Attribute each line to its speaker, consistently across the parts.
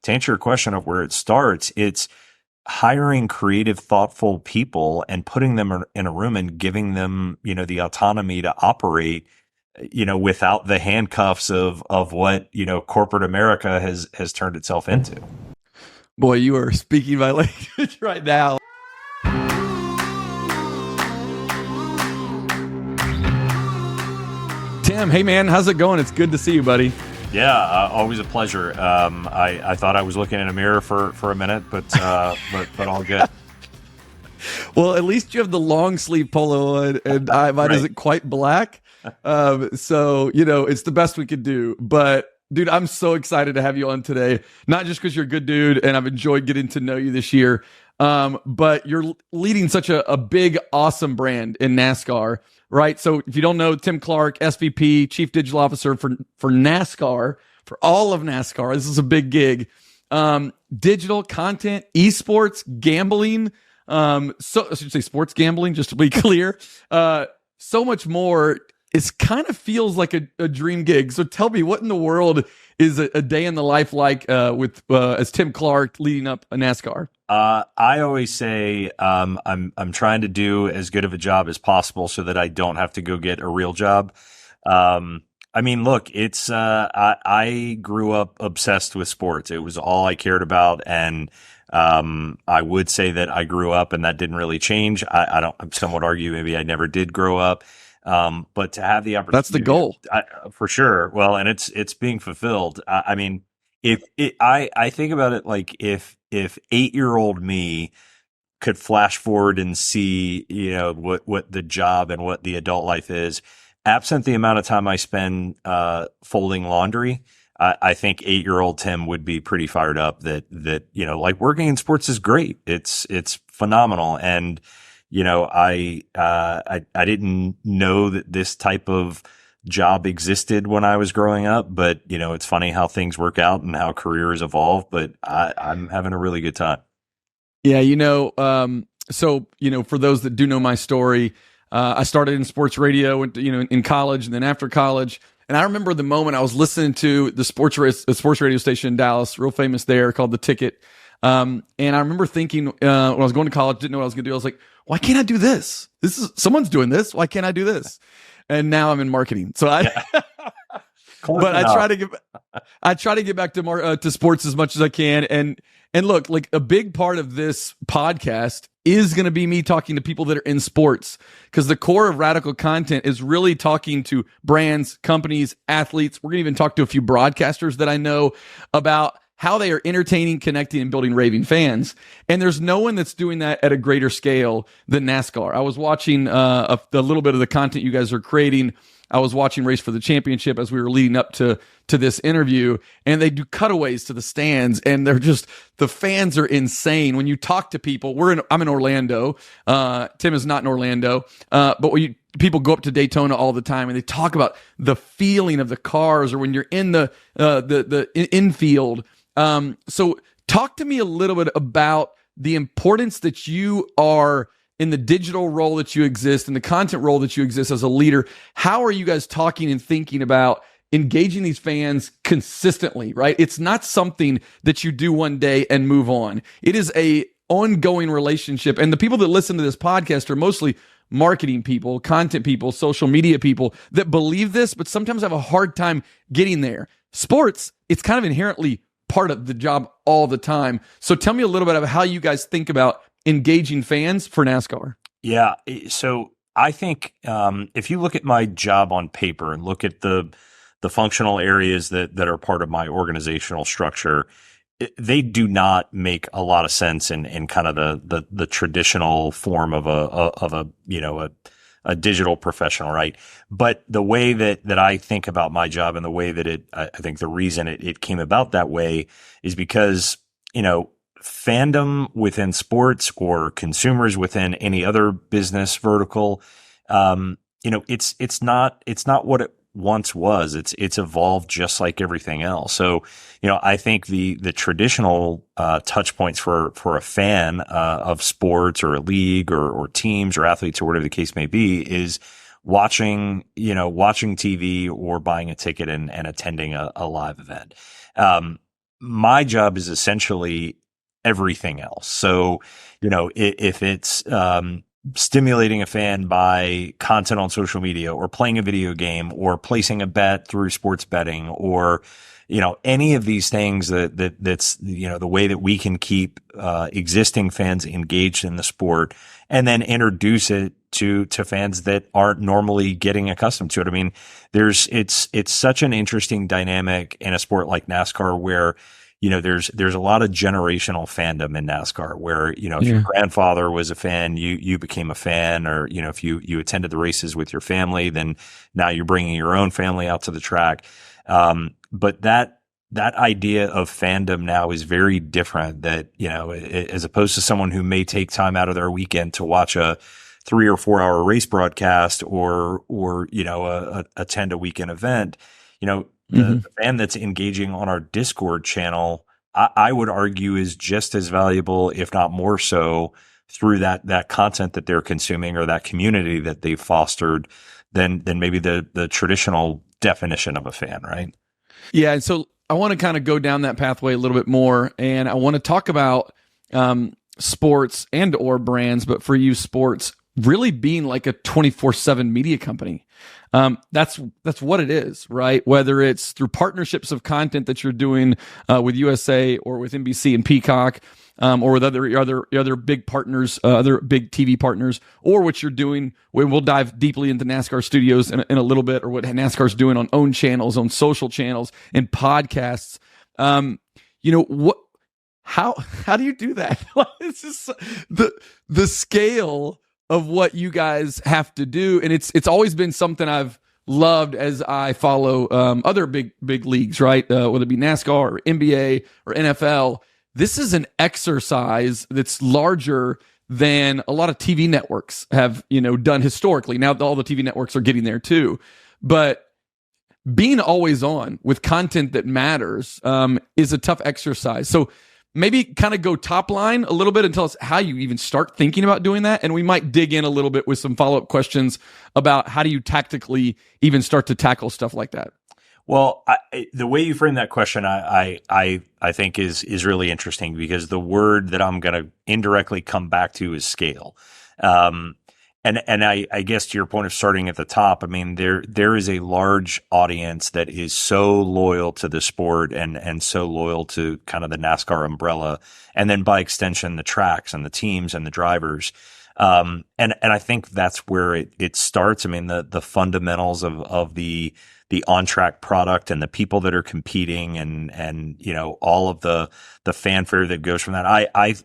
Speaker 1: to answer your question of where it starts, it's hiring creative, thoughtful people and putting them in a room and giving them, the autonomy to operate, without the handcuffs of what, corporate America has turned itself into.
Speaker 2: Boy, you are speaking my language right now. Tim, hey man, how's it going? It's good to see you, buddy.
Speaker 1: Yeah, always a pleasure. I thought I was looking in a mirror for a minute, but all good.
Speaker 2: Well, at least you have the long sleeve polo on, and mine right. Isn't quite black. So, it's the best we could do. But, dude, I'm so excited to have you on today. Not just because you're a good dude, and I've enjoyed getting to know you this year, but you're leading such a big, awesome brand in NASCAR, right? So if you don't know, Tim Clark, SVP, Chief Digital Officer for NASCAR, for all of NASCAR. This is a big gig. Digital content, esports, gambling. So I should say sports gambling, just to be clear. So much more. It kind of feels like a dream gig. So tell me, what in the world is a day in the life like with as Tim Clark leading up a NASCAR?
Speaker 1: I always say I'm trying to do as good of a job as possible so that I don't have to go get a real job. Look, it's I grew up obsessed with sports. It was all I cared about, and I would say that I grew up, and that didn't really change. Some would argue maybe I never did grow up. But to have the opportunity,
Speaker 2: that's the goal,
Speaker 1: for sure. Well, and it's being fulfilled. I think about it like if 8-year-old me could flash forward and see, what the job and what the adult life is, absent the amount of time I spend folding laundry, I think 8-year-old Tim would be pretty fired up that like working in sports is great. It's phenomenal. And I didn't know that this type of job existed when I was growing up, but it's funny how things work out and how careers evolve, but I'm having a really good time.
Speaker 2: Yeah. So, for those that do know my story, I started in sports radio, went to, in college and then after college. And I remember the moment I was listening to the sports radio station in Dallas, real famous there, called The Ticket. And I remember thinking, when I was going to college, didn't know what I was going to do. I was like, why can't I do this? Someone's doing this. Why can't I do this? And now I'm in marketing. So I try to get back to sports as much as I can. And look, like a big part of this podcast is going to be me talking to people that are in sports, because the core of Radical Content is really talking to brands, companies, athletes. We're going to even talk to a few broadcasters that I know about how they are entertaining, connecting, and building raving fans. And there's no one that's doing that at a greater scale than NASCAR. I was watching a little bit of the content you guys are creating. I was watching Race for the Championship as we were leading up to this interview, and they do cutaways to the stands, and the fans are insane. When you talk to people, I'm in Orlando. Tim is not in Orlando, but people go up to Daytona all the time, and they talk about the feeling of the cars, or when you're in the infield. So talk to me a little bit about the importance that you are in the digital role that you exist, in the content role that you exist as a leader. How are you guys talking and thinking about engaging these fans consistently, right? It's not something that you do one day and move on. It is a ongoing relationship. And the people that listen to this podcast are mostly marketing people, content people, social media people that believe this, but sometimes have a hard time getting there. Sports, it's kind of inherently part of the job all the time. So tell me a little bit about how you guys think about engaging fans for NASCAR.
Speaker 1: Yeah. So I think if you look at my job on paper and look at the functional areas that are part of my organizational structure, they do not make a lot of sense in kind of the traditional form of a digital professional, right? But the way that I think about my job and the way that I think the reason it came about that way is because, fandom within sports or consumers within any other business vertical, it's not what it once was. It's evolved just like everything else. So, I think the traditional touch points for a fan of sports or a league or teams or athletes or whatever the case may be is watching TV or buying a ticket and attending a live event. my job is essentially everything else. So, if it's, stimulating a fan by content on social media or playing a video game or placing a bet through sports betting or, any of these things that's, the way that we can keep, existing fans engaged in the sport and then introduce it to fans that aren't normally getting accustomed to it. I mean, it's such an interesting dynamic in a sport like NASCAR where, there's a lot of generational fandom in NASCAR where, if your grandfather was a fan, you became a fan, or, if you attended the races with your family, then now you're bringing your own family out to the track. But that idea of fandom now is very different, that, as opposed to someone who may take time out of their weekend to watch a 3 or 4 hour race broadcast or, attend a weekend event, the fan that's engaging on our Discord channel, I would argue is just as valuable, if not more so, through that content that they're consuming or that community that they've fostered than maybe the traditional definition of a fan, right?
Speaker 2: Yeah. And so I want to kind of go down that pathway a little bit more, and I want to talk about sports and or brands, but for you, sports really being like a 24/7 media company. That's what it is, right? Whether it's through partnerships of content that you're doing with USA or with NBC and Peacock, or with other big partners, other big TV partners, or what you're doing. We'll dive deeply into NASCAR Studios in a little bit, or what NASCAR's doing on own channels, on social channels, and podcasts. What? How do you do that? It's just the scale of what you guys have to do. And it's always been something I've loved as I follow other big leagues, right? Whether it be NASCAR or NBA or NFL. This is an exercise that's larger than a lot of TV networks have, done historically. Now all the TV networks are getting there too. But being always on with content that matters is a tough exercise. So maybe kind of go top line a little bit and tell us how you even start thinking about doing that. And we might dig in a little bit with some follow-up questions about how do you tactically even start to tackle stuff like that.
Speaker 1: Well, the way you frame that question, I think is really interesting, because the word that I'm going to indirectly come back to is scale. And I guess to your point of starting at the top, I mean, there is a large audience that is so loyal to the sport and so loyal to kind of the NASCAR umbrella, and then by extension, the tracks and the teams and the drivers. And I think that's where it starts. I mean, the fundamentals of the on-track product and the people that are competing and all of the fanfare that goes from that. I've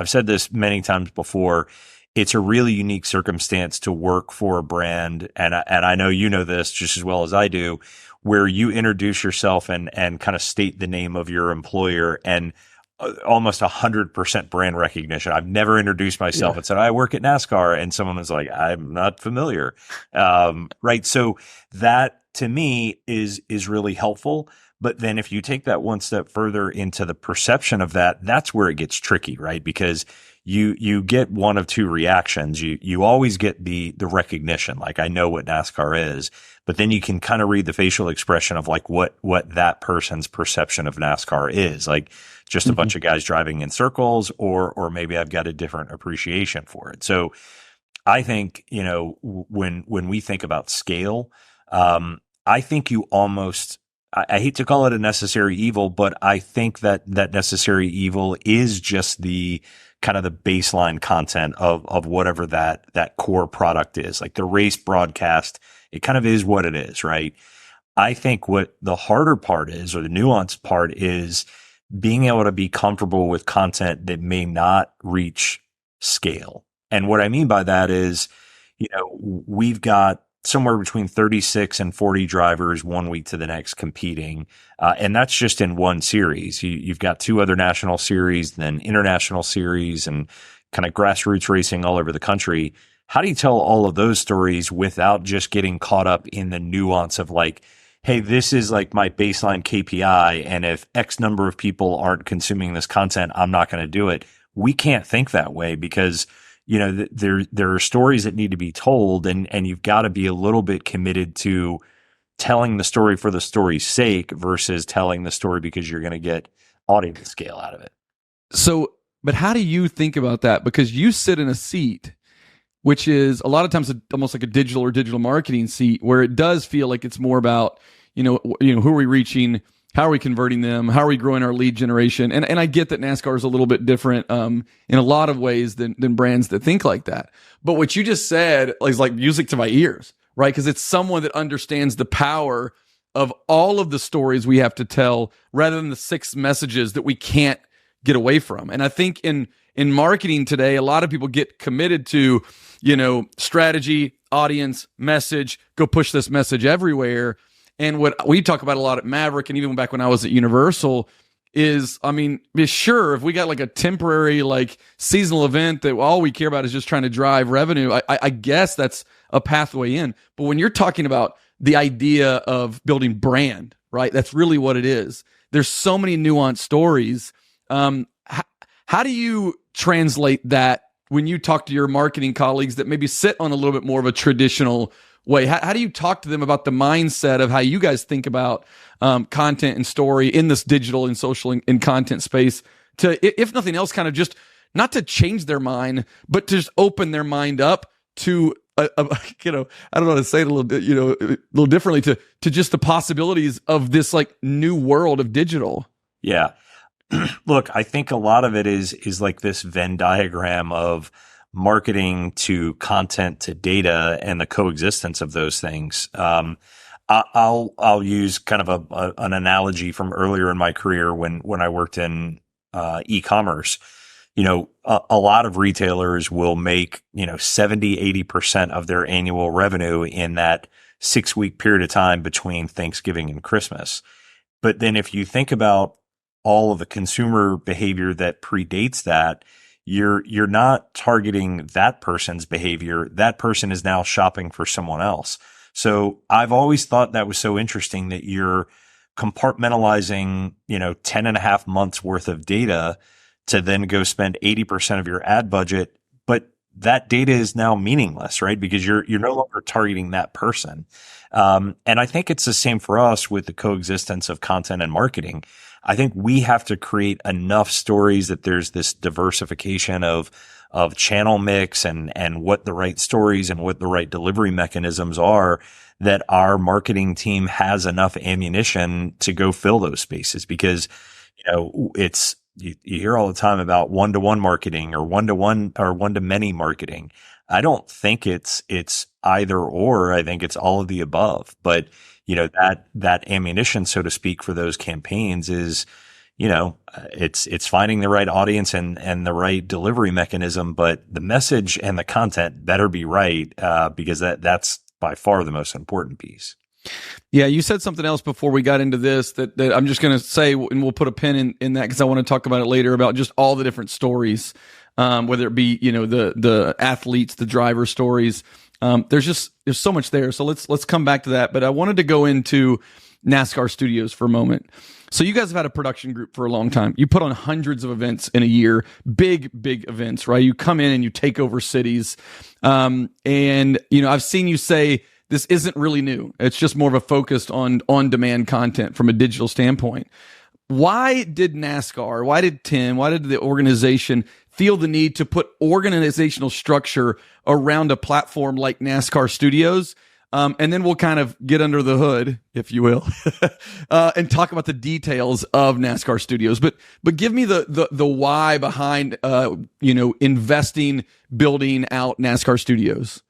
Speaker 1: said this many times before. It's a really unique circumstance to work for a brand. And I know you know this just as well as I do, where you introduce yourself and kind of state the name of your employer, and almost 100% brand recognition. I've never introduced myself and said, I work at NASCAR. And someone was like, I'm not familiar. Right. So that to me is really helpful. But then if you take that one step further into the perception of that, that's where it gets tricky, right? Because you get one of two reactions. You always get the recognition, like, I know what NASCAR is, but then you can kind of read the facial expression of like what that person's perception of NASCAR is, like just a bunch of guys driving in circles, or maybe I've got a different appreciation for it. So I think, when we think about scale, I think you almost, I hate to call it a necessary evil, but I think that necessary evil is just the kind of the baseline content of whatever that core product is. Like the race broadcast, it kind of is what it is, right? I think what the harder part is, or the nuanced part, is being able to be comfortable with content that may not reach scale. And what I mean by that is, we've got somewhere between 36 and 40 drivers one week to the next competing. And that's just in one series. You've got two other national series, then international series, and kind of grassroots racing all over the country. How do you tell all of those stories without just getting caught up in the nuance of like, hey, this is like my baseline KPI, and if X number of people aren't consuming this content, I'm not going to do it? We can't think that way, because there are stories that need to be told, and you've got to be a little bit committed to telling the story for the story's sake versus telling the story because you're going to get audience scale out of it.
Speaker 2: So, but how do you think about that? Because you sit in a seat, which is a lot of times almost like a digital marketing seat, where it does feel like it's more about, who are we reaching? How are we converting them? How are we growing our lead generation? And I get that NASCAR is a little bit different in a lot of ways than brands that think like that. But what you just said is like music to my ears, right? Because it's someone that understands the power of all of the stories we have to tell rather than the 6 messages that we can't get away from. And I think in marketing today, a lot of people get committed to, strategy, audience, message, go push this message everywhere. And what we talk about a lot at Maverick, and even back when I was at Universal, is, sure, if we got like a temporary, like seasonal event that all we care about is just trying to drive revenue, I guess that's a pathway in. But when you're talking about the idea of building brand, right? That's really what it is. There's so many nuanced stories. How do you translate that when you talk to your marketing colleagues that maybe sit on a little bit more of a traditional way? How do you talk to them about the mindset of how you guys think about content and story in this digital and social and content space to, if nothing else, kind of just not to change their mind, but to just open their mind up to, I don't know how to say it a little differently, to just the possibilities of this like new world of digital?
Speaker 1: Yeah. Look, I think a lot of it is like this Venn diagram of marketing to content to data and the coexistence of those things. I'll use kind of an analogy from earlier in my career when I worked in e-commerce. A lot of retailers will make 70-80% of their annual revenue in that 6-week period of time between Thanksgiving and Christmas. But then if you think about all of the consumer behavior that predates that, you're not targeting that person's behavior. That person is now shopping for someone else. So I've always thought that was so interesting that you're compartmentalizing, 10 and a half months worth of data to then go spend 80% of your ad budget. But that data is now meaningless, right? Because you're no longer targeting that person. And I think it's the same for us with the coexistence of content and marketing. I think we have to create enough stories that there's this diversification of channel mix and what the right stories and what the right delivery mechanisms are, that our marketing team has enough ammunition to go fill those spaces. Because, it's, you hear all the time about one-to-one marketing or one-to-one or one-to-many marketing. I don't think it's either or. I think it's all of the above. But that ammunition, so to speak, for those campaigns is, it's finding the right audience and the right delivery mechanism, but the message and the content better be right, because that's by far the most important piece.
Speaker 2: Yeah, you said something else before we got into this that I'm just going to say, and we'll put a pin in that because I want to talk about it later, about just all the different stories, whether it be, the athletes, the driver stories. There's so much there. So let's come back to that. But I wanted to go into NASCAR Studios for a moment. So you guys have had a production group for a long time. You put on hundreds of events in a year, big events, right? You come in and you take over cities. And I've seen you say this isn't really new. It's just more of a focus on demand content from a digital standpoint. Why did NASCAR, why did Tim, why did the organization feel the need to put organizational structure around a platform like NASCAR Studios? And then we'll kind of get under the hood, if you will, and talk about the details of NASCAR Studios. But give me the why behind investing, building out NASCAR Studios.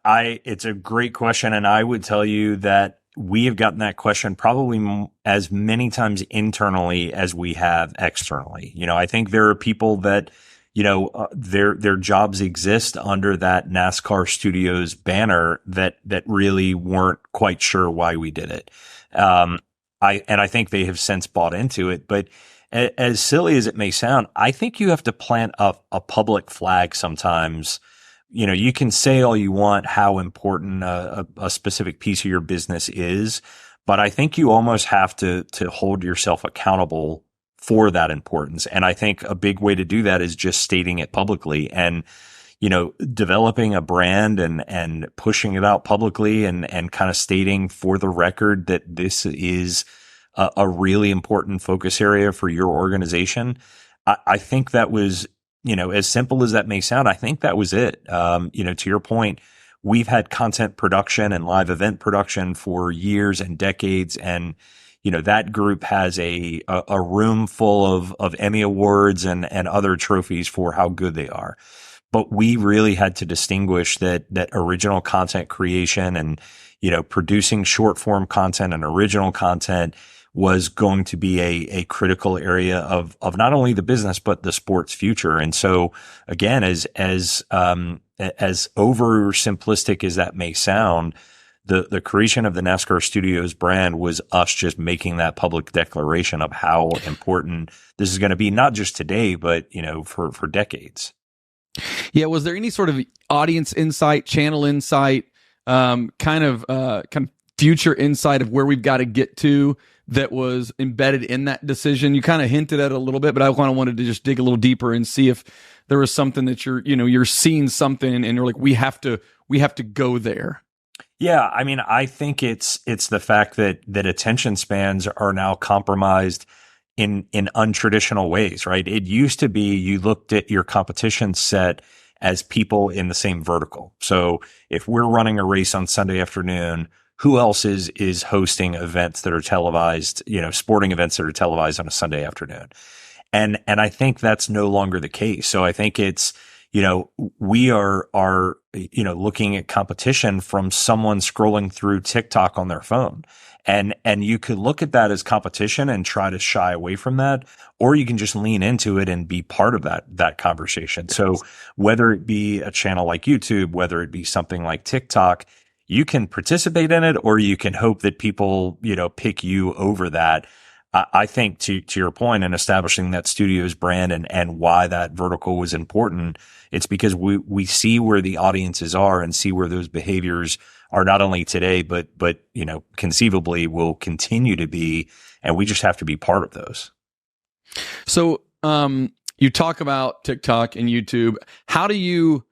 Speaker 1: It's a great question, and I would tell you that we have gotten that question probably as many times internally as we have externally. I think there are people that, their jobs exist under that NASCAR Studios banner that really weren't quite sure why we did it. I think they have since bought into it. But as silly as it may sound, I think you have to plant a public flag sometimes. You can say all you want how important a specific piece of your business is, but I think you almost have to hold yourself accountable for that importance. And I think a big way to do that is just stating it publicly. And, developing a brand and pushing it out publicly and kind of stating for the record that this is a really important focus area for your organization. I think that was, as simple as that may sound, I think that was it. To your point, we've had content production and live event production for years and decades. And, that group has a room full of Emmy awards and other trophies for how good they are. But we really had to distinguish that original content creation and, producing short form content and original content was going to be a critical area of not only the business, but the sport's future. And so again, as oversimplistic as that may sound, the creation of the NASCAR Studios brand was us just making that public declaration of how important this is going to be, not just today, but, for decades.
Speaker 2: Yeah. Was there any sort of audience insight, channel insight, kind of future insight of where we've got to get to that was embedded in that decision? You kind of hinted at it a little bit, but I kind of wanted to just dig a little deeper and see if there was something that you're seeing something and you're like, we have to go there.
Speaker 1: Yeah. I mean, I think it's the fact that attention spans are now compromised in untraditional ways, right? It used to be you looked at your competition set as people in the same vertical. So if we're running a race on Sunday afternoon, who else is hosting events that are televised, sporting events that are televised on a Sunday afternoon? And I think that's no longer the case. So I think it's, we are looking at competition from someone scrolling through TikTok on their phone. And you could look at that as competition and try to shy away from that, or you can just lean into it and be part of that conversation. So whether it be a channel like YouTube, whether it be something like TikTok, you can participate in it, or you can hope that people, pick you over that. I think to your point in establishing that studio's brand and why that vertical was important, it's because we see where the audiences are and see where those behaviors are not only today, but conceivably will continue to be. And we just have to be part of those.
Speaker 2: So, you talk about TikTok and YouTube. How do you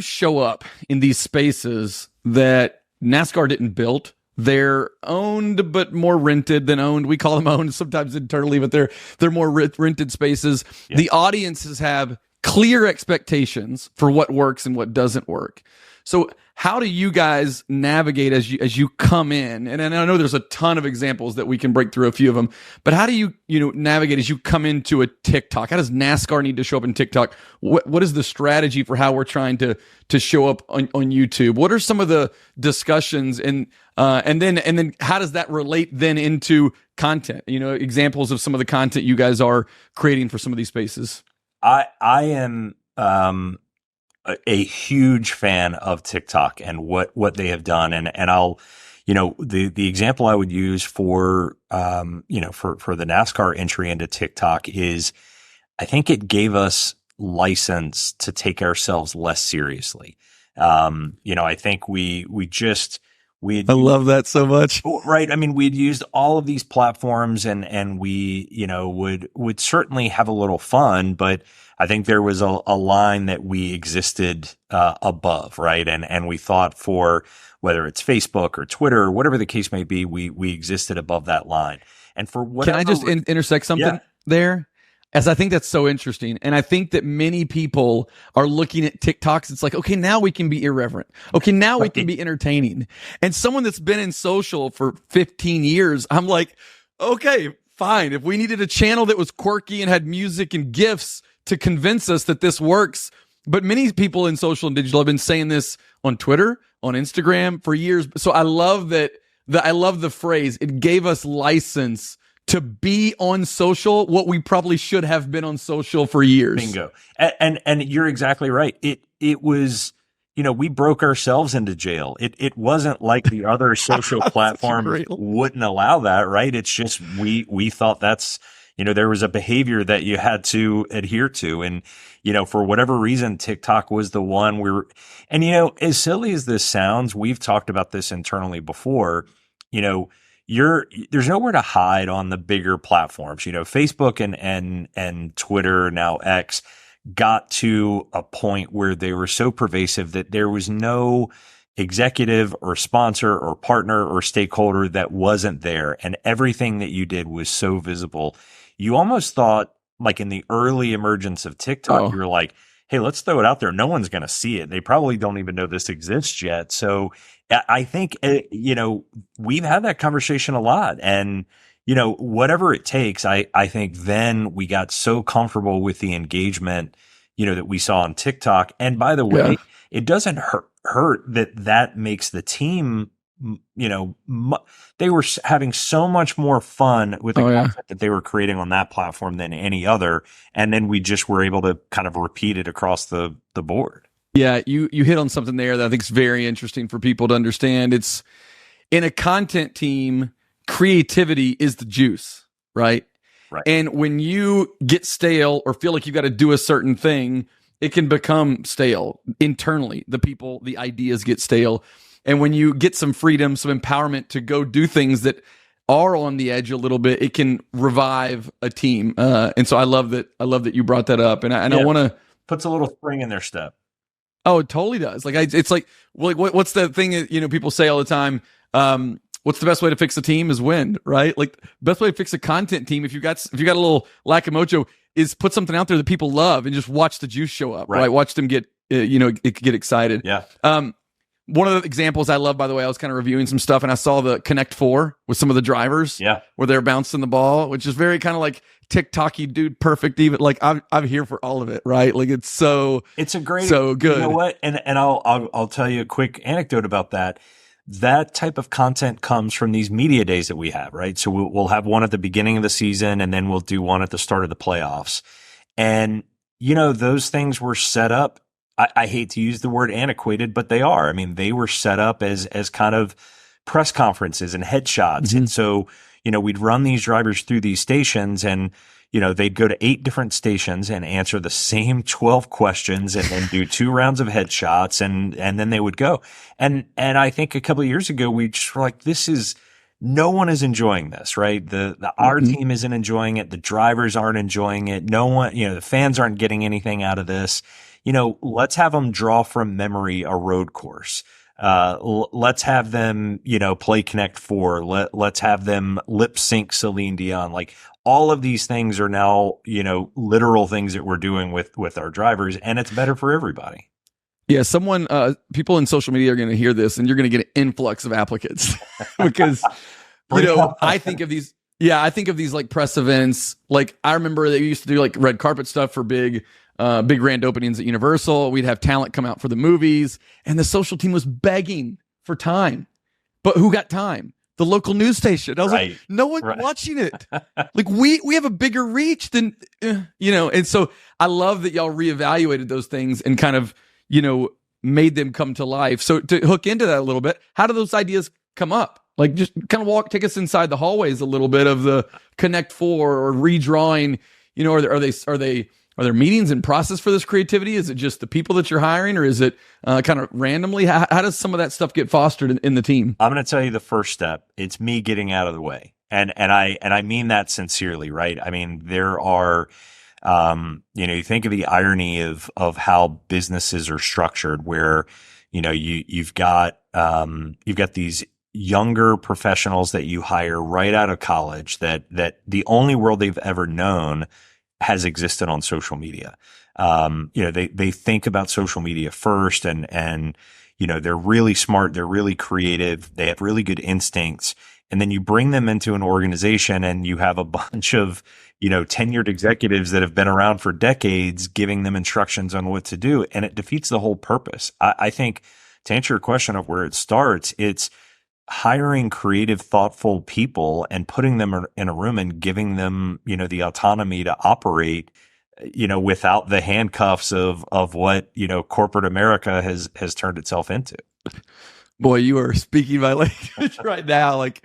Speaker 2: show up in these spaces that NASCAR didn't build? They're owned, but more rented than owned. We call them owned sometimes internally, but they're more rented spaces. Yeah. The audiences have clear expectations for what works and what doesn't work. So how do you guys navigate as you come in? And I know there's a ton of examples that we can break through a few of them, but how do you navigate as you come into a TikTok? How does NASCAR need to show up in TikTok? What is the strategy for how we're trying to show up on YouTube? What are some of the discussions and then how does that relate then into content? Examples of some of the content you guys are creating for some of these spaces.
Speaker 1: I am a huge fan of TikTok and what they have done. And I'll, the example I would use for the NASCAR entry into TikTok is I think it gave us license to take ourselves less seriously. I think I
Speaker 2: love that so much.
Speaker 1: Right. I mean, we'd used all of these platforms and we, would certainly have a little fun, but I think there was a line that we existed above, right? And we thought for whether it's Facebook or Twitter or whatever the case may be, we existed above that line. And for whatever,
Speaker 2: can I just intersect something there? As I think that's so interesting. And I think that many people are looking at TikToks. It's like, okay, now we can be irreverent. Okay, now we can be entertaining. And someone that's been in social for 15 years, I'm like, okay, fine. If we needed a channel that was quirky and had music and GIFs to convince us that this works. But many people in social and digital have been saying this on Twitter, on Instagram for years. So I love that. I love the phrase. It gave us license to be on social what we probably should have been on social for years.
Speaker 1: Bingo. And you're exactly right. It was, we broke ourselves into jail. It wasn't like the other social platforms wouldn't allow that, right? It's just we thought that's, there was a behavior that you had to adhere to. And, for whatever reason, TikTok was the one and as silly as this sounds, we've talked about this internally before, there's nowhere to hide on the bigger platforms. Facebook and Twitter, now X, got to a point where they were so pervasive that there was no executive or sponsor or partner or stakeholder that wasn't there. And everything that you did was so visible. You almost thought, like in the early emergence of TikTok, you were like, hey, let's throw it out there. No one's going to see it. They probably don't even know this exists yet. So I think, we've had that conversation a lot. And, whatever it takes, I think then we got so comfortable with the engagement, that we saw on TikTok. And by the way, it doesn't hurt that makes the team, they were having so much more fun with the content that they were creating on that platform than any other. And then we just were able to kind of repeat it across the board.
Speaker 2: Yeah, you hit on something there that I think is very interesting for people to understand. It's in a content team, creativity is the juice, right?
Speaker 1: Right.
Speaker 2: And when you get stale or feel like you got to do a certain thing, it can become stale internally. The ideas get stale. And when you get some freedom, some empowerment to go do things that are on the edge a little bit, it can revive a team. And so I love that you brought that up. And I want to
Speaker 1: puts a little spring in their step.
Speaker 2: Oh, it totally does. Like it's like what's the thing that, people say all the time? What's the best way to fix a team is win, right? Like best way to fix a content team, if you got a little lack of mojo, is put something out there that people love and just watch the juice show up, right? Watch them get get excited.
Speaker 1: Yeah.
Speaker 2: One of the examples I love, by the way, I was kind of reviewing some stuff and I saw the Connect Four with some of the drivers, where they're bouncing the ball, which is very kind of like TikTok-y, dude, perfect. Even like I'm here for all of it, right? Like it's a great, so good.
Speaker 1: You know what? And I'll tell you a quick anecdote about that. That type of content comes from these media days that we have, right? So we'll have one at the beginning of the season and then we'll do one at the start of the playoffs. And, those things were set up. I hate to use the word antiquated, but they are. I mean, they were set up as kind of press conferences and headshots. Mm-hmm. And so, we'd run these drivers through these stations and, they'd go to 8 different stations and answer the same 12 questions and then do 2 rounds of headshots and then they would go. And I think a couple of years ago, we just were like, no one is enjoying this, right? Our team isn't enjoying it. The drivers aren't enjoying it. No one, the fans aren't getting anything out of this. Let's have them draw from memory a road course. Let's have them, play Connect Four. Let's have them lip sync Celine Dion. Like all of these things are now, literal things that we're doing with our drivers, and it's better for everybody.
Speaker 2: Yeah, people in social media are going to hear this, and you're going to get an influx of applicants because, I think of these. Yeah, I think of these like press events. Like I remember they used to do like red carpet stuff for big grand openings at Universal. We'd have talent come out for the movies, and the social team was begging for time. But who got time? The local news station. I was like, no one's watching it. Like we have a bigger reach than, and so I love that y'all reevaluated those things and kind of, made them come to life. So to hook into that a little bit, how do those ideas come up? Like just kind of take us inside the hallways a little bit of the Connect Four or redrawing, are there meetings and process for this creativity? Is it just the people that you're hiring, or is it kind of randomly? How does some of that stuff get fostered in the team?
Speaker 1: I'm going to tell you the first step. It's me getting out of the way, and I mean that sincerely, right? I mean there are, you think of the irony of how businesses are structured, where you've got these younger professionals that you hire right out of college that the only world they've ever known has existed on social media. They think about social media first and they're really smart. They're really creative. They have really good instincts. And then you bring them into an organization and you have a bunch of, tenured executives that have been around for decades giving them instructions on what to do. And it defeats the whole purpose. I think to answer your question of where it starts, it's hiring creative, thoughtful people and putting them in a room and giving them, the autonomy to operate, without the handcuffs of what, corporate America has turned itself into.
Speaker 2: Boy, you are speaking my language right now. Like,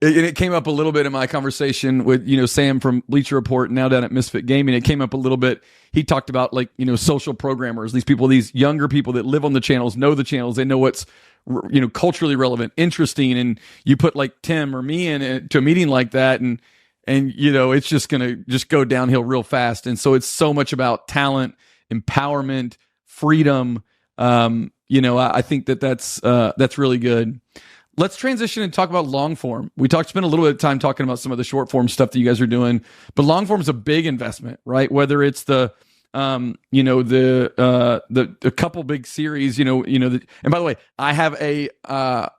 Speaker 2: it came up a little bit in my conversation with, Sam from Bleacher Report, now down at Misfit Gaming. It came up a little bit. He talked about social programmers, these people, these younger people that live on the channels, know the channels. They know what's, culturally relevant, interesting. And you put like Tim or me in to a meeting like that. And and it's just going to just go downhill real fast. And so it's so much about talent, empowerment, freedom. I think that's really good. Let's transition and talk about long form. Spent a little bit of time talking about some of the short form stuff that you guys are doing, but long form is a big investment, right? Whether it's the couple big series, and by the way, I have a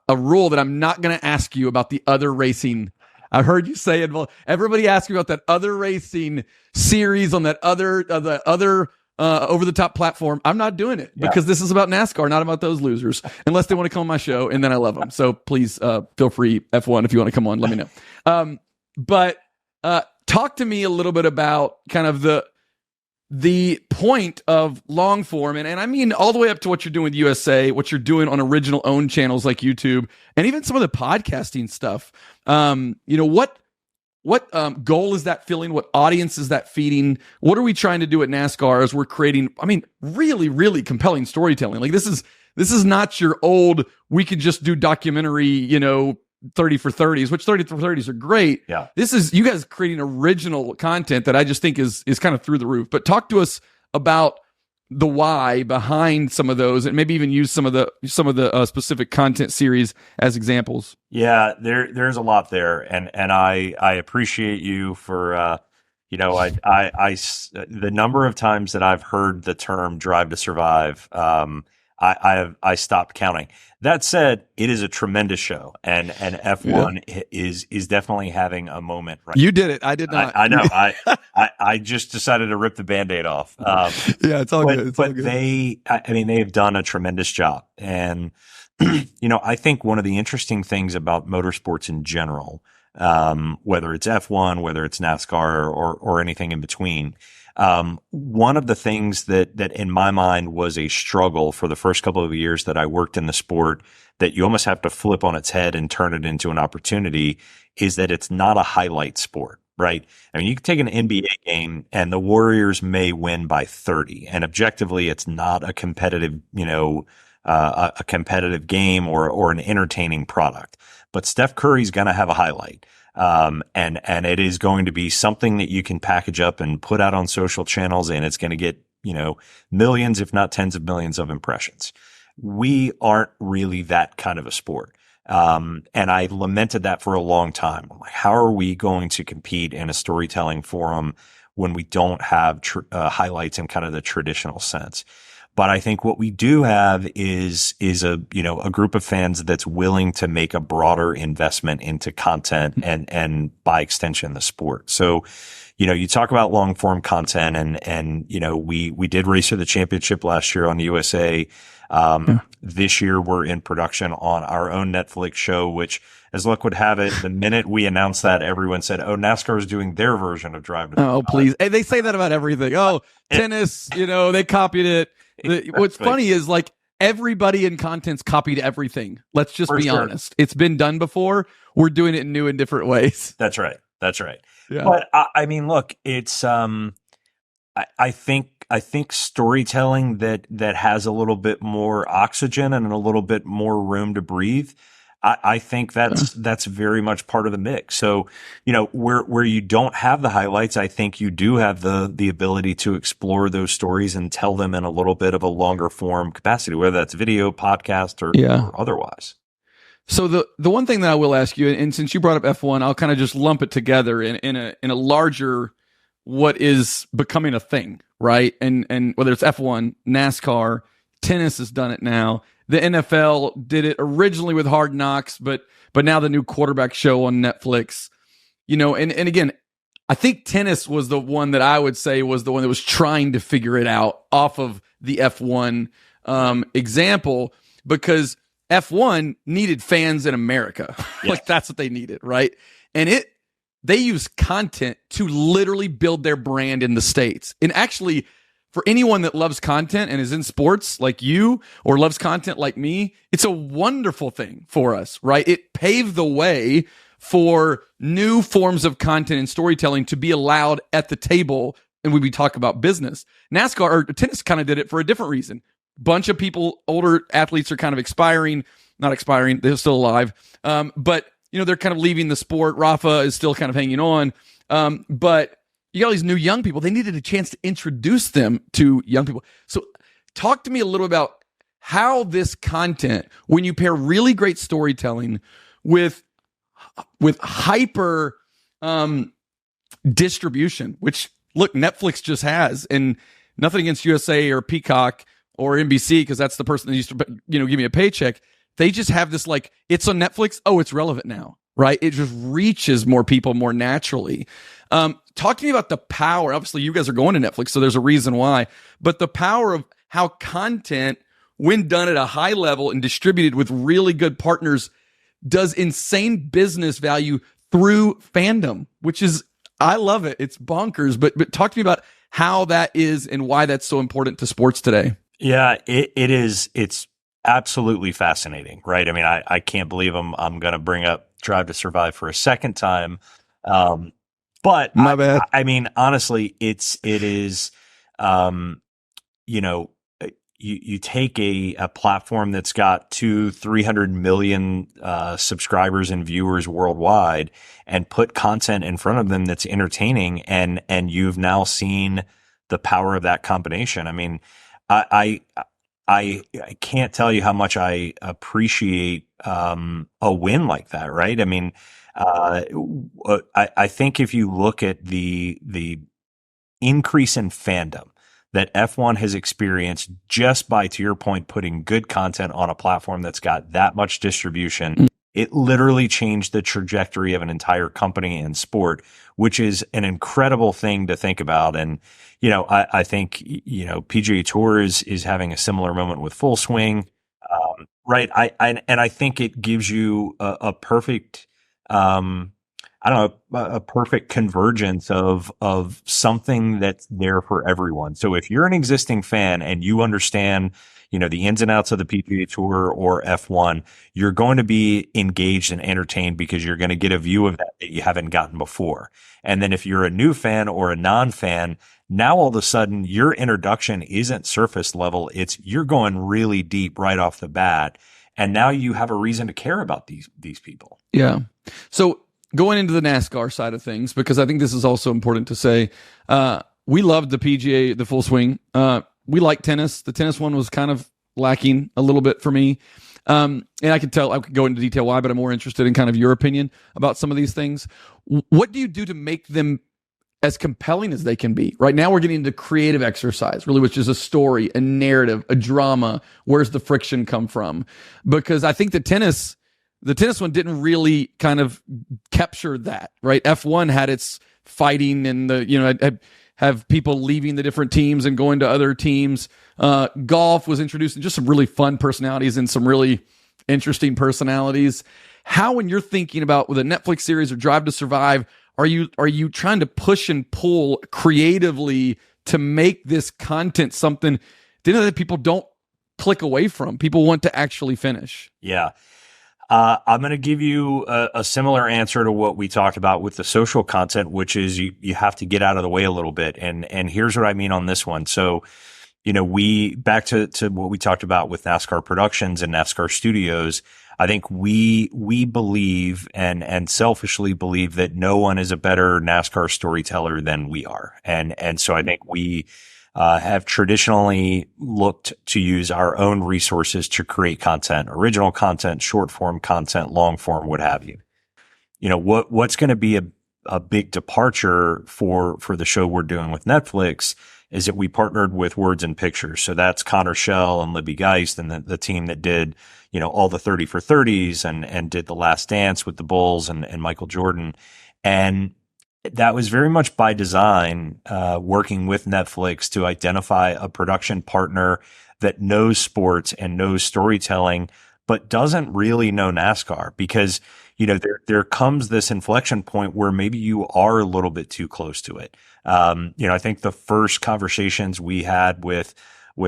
Speaker 2: rule that I'm not going to ask you about the other racing. I heard you say it. Well, everybody asks me about that other racing series on that other over the top platform. I'm not doing it because this is about NASCAR, not about those losers, unless they want to come on my show, and then I love them. So please feel free, F1, if you want to come on, let me know. But talk to me a little bit about kind of the point of long form, and I mean all the way up to what you're doing with USA, what you're doing on original owned channels like YouTube, and even some of the podcasting stuff. What goal is that filling? What audience is that feeding? What are we trying to do at NASCAR as we're creating, really, really compelling storytelling? Like this is not your old, we could just do documentary, 30 for 30s, which 30 for 30s are great.
Speaker 1: Yeah.
Speaker 2: This is you guys creating original content that I just think is kind of through the roof. But talk to us about the why behind some of those, and maybe even use some of the specific content series as examples.
Speaker 1: Yeah, there's a lot there, and I appreciate you for the number of times that I've heard the term "Drive to Survive." I stopped counting. That said, it is a tremendous show, and F1 is definitely having a moment. Right,
Speaker 2: you did it. I did not.
Speaker 1: I know. I just decided to rip the Band-Aid off.
Speaker 2: It's all good. It's all good.
Speaker 1: They have done a tremendous job, and I think one of the interesting things about motorsports in general, whether it's F1, whether it's NASCAR, or anything in between. One of the things that in my mind was a struggle for the first couple of years that I worked in the sport, that you almost have to flip on its head and turn it into an opportunity, is that it's not a highlight sport, right? I mean, you can take an NBA game and the Warriors may win by 30, and objectively it's not a competitive, a competitive game or an entertaining product, but Steph Curry's going to have a highlight. And it is going to be something that you can package up and put out on social channels, and it's going to get, millions, if not tens of millions of impressions. We aren't really that kind of a sport. And I lamented that for a long time. I'm like, how are we going to compete in a storytelling forum when we don't have highlights in kind of the traditional sense? But I think what we do have is a group of fans that's willing to make a broader investment into content and by extension, the sport. So, you talk about long form content, and we did Racer the Championship last year on the USA. This year we're in production on our own Netflix show, which, as luck would have it, the minute we announced that, everyone said, "Oh, NASCAR is doing their version of Drive to Survive."
Speaker 2: Oh, please. Hey, they say that about everything. Oh, tennis, they copied it. What's funny is like everybody in content's copied everything. Let's just be honest. It's been done before. We're doing it in new and different ways.
Speaker 1: That's right.
Speaker 2: Yeah.
Speaker 1: But I mean, look, it's I think storytelling that has a little bit more oxygen and a little bit more room to breathe. I think that's very much part of the mix. So, where you don't have the highlights, I think you do have the ability to explore those stories and tell them in a little bit of a longer form capacity, whether that's video, podcast, or otherwise.
Speaker 2: So the one thing that I will ask you, and since you brought up F1, I'll kind of just lump it together in a larger, what is becoming a thing, right? And whether it's F1, NASCAR, tennis has done it now. The NFL did it originally with Hard Knocks, but now the new quarterback show on Netflix, and again, I think tennis was the one that I would say was the one that was trying to figure it out off of the F1 example, because F1 needed fans in America.
Speaker 1: Yeah.
Speaker 2: Like that's what they needed, right? And they use content to literally build their brand in the States. And actually, for anyone that loves content and is in sports like you or loves content like me, it's a wonderful thing for us, right? It paved the way for new forms of content and storytelling to be allowed at the table. And when we talk about business, NASCAR or tennis kind of did it for a different reason. Bunch of people, older athletes are kind of not expiring. They're still alive. But they're kind of leaving the sport. Rafa is still kind of hanging on. But you got all these new young people. They needed a chance to introduce them to young people. So talk to me a little about how this content, when you pair really great storytelling with hyper distribution, which look, Netflix just has, and nothing against USA or Peacock or NBC, because that's the person that used to, give me a paycheck. They just have this, like, it's on Netflix. Oh, it's relevant now, right? It just reaches more people more naturally. Talk to me about the power. Obviously, you guys are going to Netflix, so there's a reason why, but the power of how content, when done at a high level and distributed with really good partners, does insane business value through fandom, which is, I love it. It's bonkers, but talk to me about how that is and why that's so important to sports today.
Speaker 1: Yeah, it is. It's absolutely fascinating, right? I mean, I can't believe I'm going to bring up Drive to Survive for a second time. But
Speaker 2: my bad.
Speaker 1: I mean, honestly, it is, you take a platform that's got 300 million subscribers and viewers worldwide and put content in front of them that's entertaining, and you've now seen the power of that combination. I mean, I can't tell you how much I appreciate a win like that, right? I mean, I think if you look at the increase in fandom that F1 has experienced just by, to your point, putting good content on a platform that's got that much distribution, it literally changed the trajectory of an entire company and sport, which is an incredible thing to think about. And, I think, PGA Tour is having a similar moment with Full Swing. Right. I think it gives you a perfect, a perfect convergence of something that's there for everyone. So if you're an existing fan and you understand, the ins and outs of the PGA Tour or F1, you're going to be engaged and entertained because you're going to get a view of that you haven't gotten before. And then if you're a new fan or a non-fan, now all of a sudden your introduction isn't surface level. You're going really deep right off the bat. And now you have a reason to care about these people.
Speaker 2: Yeah. So going into the NASCAR side of things, because I think this is also important to say, we loved the PGA, the Full Swing. We like tennis. The tennis one was kind of lacking a little bit for me. And I could go into detail why, but I'm more interested in kind of your opinion about some of these things. What do you do to make them as compelling as they can be? Right now we're getting into creative exercise, really, which is a story, a narrative, a drama. Where's the friction come from? Because I think the tennis one didn't really kind of capture that, right? F1 had its fighting and have people leaving the different teams and going to other teams. Golf was introducing just some really fun personalities and some really interesting personalities. How, when you're thinking about with a Netflix series or Drive to Survive, are you trying to push and pull creatively to make this content something that people don't click away from? People want to actually finish.
Speaker 1: Yeah. I'm going to give you a similar answer to what we talked about with the social content, which is you have to get out of the way a little bit. And here's what I mean on this one. So, back to what we talked about with NASCAR Productions and NASCAR Studios. I think we believe and selfishly believe that no one is a better NASCAR storyteller than we are. And so I think we have traditionally looked to use our own resources to create content, original content, short form content, long form, what have you. What's going to be a big departure for the show we're doing with Netflix is that we partnered with Words and Pictures. So that's Connor Schell and Libby Geist and the team that did, all the 30 for 30s and did The Last Dance with the Bulls and Michael Jordan. And that was very much by design, working with Netflix to identify a production partner that knows sports and knows storytelling, but doesn't really know NASCAR, because, there comes this inflection point where maybe you are a little bit too close to it. I think the first conversations we had with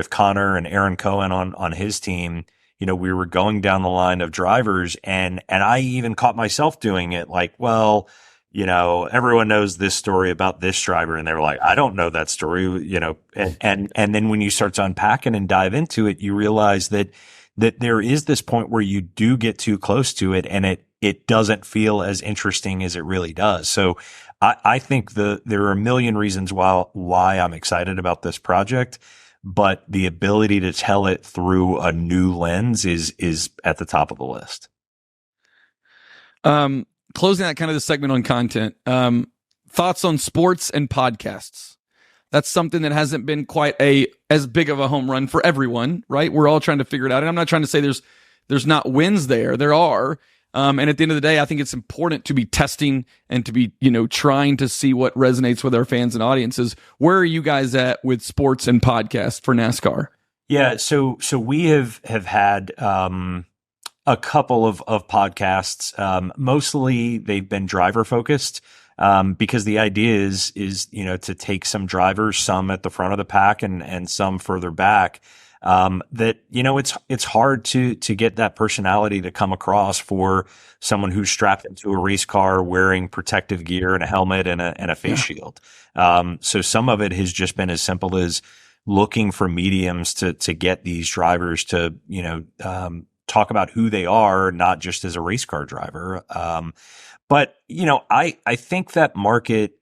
Speaker 1: Connor and Aaron Cohen on his team, we were going down the line of drivers, and I even caught myself doing it, like, well, everyone knows this story about this driver. And they were like, I don't know that story, and then when you start to unpack it and dive into it, you realize that there is this point where you do get too close to it and it doesn't feel as interesting as it really does. So I think there are a million reasons why I'm excited about this project, but the ability to tell it through a new lens is at the top of the list.
Speaker 2: Closing out kind of the segment on content, thoughts on sports and podcasts. That's something that hasn't been quite as big of a home run for everyone, right? We're all trying to figure it out. And I'm not trying to say there's not wins there. There are. And at the end of the day, I think it's important to be testing and to be, trying to see what resonates with our fans and audiences. Where are you guys at with sports and podcasts for NASCAR?
Speaker 1: Yeah. So we have had, a couple of podcasts. Mostly they've been driver focused. Because the idea is, to take some drivers, some at the front of the pack and some further back, that, it's hard to get that personality to come across for someone who's strapped into a race car wearing protective gear and a helmet and a face shield. So some of it has just been as simple as looking for mediums to get these drivers to, talk about who they are, not just as a race car driver. But, I think that market